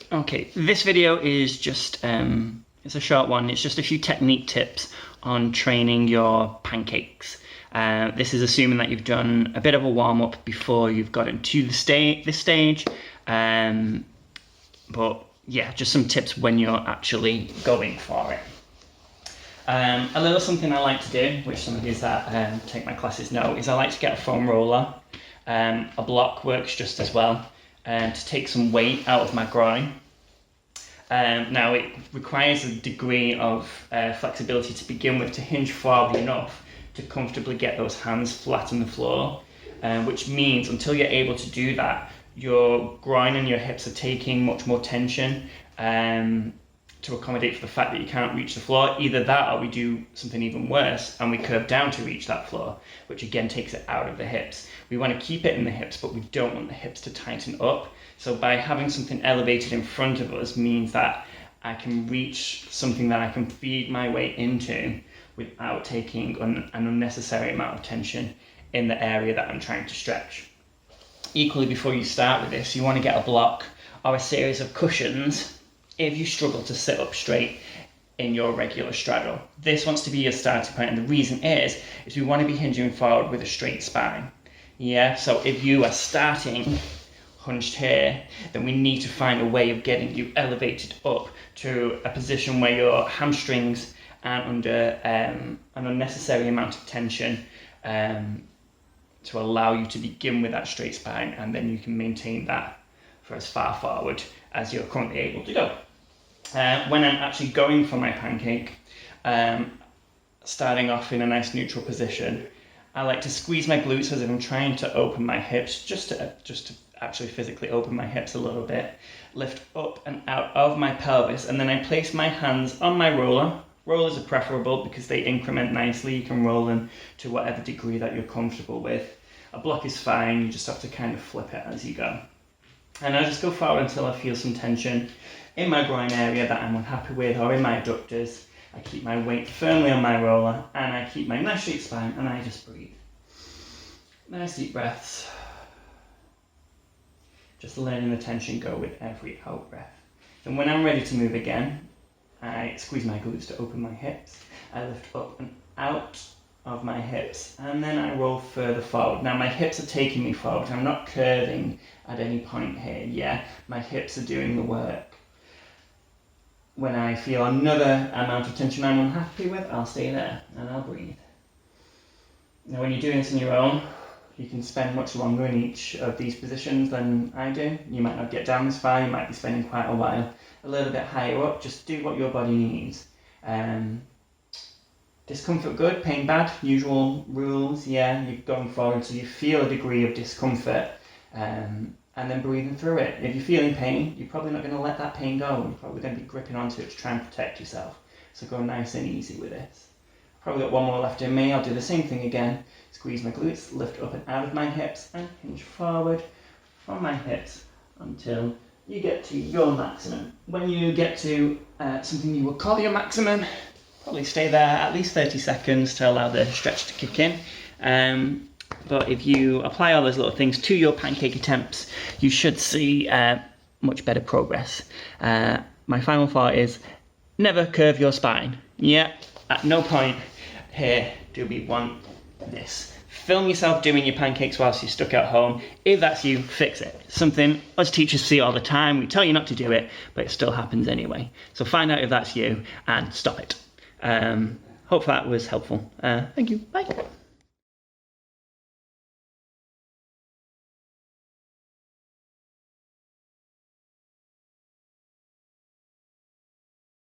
Okay, this video is just, it's a short one. It's just a few technique tips on training your pancakes. This is assuming that you've done a bit of a warm-up before you've gotten to this stage. But yeah, just some tips when you're actually going for it. A little something I like to do, which some of you that take my classes know, is I like to get a foam roller. A block works just as well, to take some weight out of my groin. Now it requires a degree of flexibility to begin with, to hinge forward enough to comfortably get those hands flat on the floor, which means until you're able to do that, your groin and your hips are taking much more tension to accommodate for the fact that you can't reach the floor. Either that or we do something even worse and we curve down to reach that floor, which again takes it out of the hips. We want to keep it in the hips, but we don't want the hips to tighten up. So by having something elevated in front of us means that I can reach something that I can feed my weight into without taking an unnecessary amount of tension in the area that I'm trying to stretch. Equally, before you start with this, you want to get a block or a series of cushions if you struggle to sit up straight in your regular straddle. This wants to be your starting point, and the reason is we want to be hinging forward with a straight spine. Yeah, so if you are starting hunched here, then we need to find a way of getting you elevated up to a position where your hamstrings aren't under an unnecessary amount of tension, to allow you to begin with that straight spine, and then you can maintain that for as far forward as you're currently able to go. When I'm actually going for my pancake, starting off in a nice neutral position, I like to squeeze my glutes as if I'm trying to open my hips, just to actually physically open my hips a little bit, lift up and out of my pelvis, and then I place my hands on my roller. Rollers are preferable because they increment nicely. You can roll them to whatever degree that you're comfortable with. A block is fine, you just have to kind of flip it as you go. And I just go forward until I feel some tension in my groin area that I'm unhappy with, or in my adductors. I keep my weight firmly on my roller, and I keep my nice straight spine, and I just breathe. Nice deep breaths. Just letting the tension go with every out breath. And when I'm ready to move again, I squeeze my glutes to open my hips. I lift up and out of my hips, and then I roll further forward. Now my hips are taking me forward. I'm not curving at any point here. Yeah, my hips are doing the work. When I feel another amount of tension I'm unhappy with, I'll stay there and I'll breathe. Now when you're doing this on your own, you can spend much longer in each of these positions than I do. You might not get down this far, you might be spending quite a while. A little bit higher up, just do what your body needs. Discomfort good, pain bad, usual rules, yeah, you're going forward so you feel a degree of discomfort, and then breathing through it. If you're feeling pain, you're probably not going to let that pain go. You're probably going to be gripping onto it to try and protect yourself. So go nice and easy with this. Probably got one more left in me. I'll do the same thing again. Squeeze my glutes, lift up and out of my hips, and hinge forward from my hips until you get to your maximum. When you get to something you would call your maximum, probably stay there at least 30 seconds to allow the stretch to kick in. But if you apply all those little things to your pancake attempts, you should see much better progress. My final thought is never curve your spine. Yeah, at no point here do we want this. Film yourself doing your pancakes whilst you're stuck at home. If that's you, fix it. Something us teachers see all the time. We tell you not to do it, but it still happens anyway. So find out if that's you and stop it. Hope that was helpful. Thank you. Bye.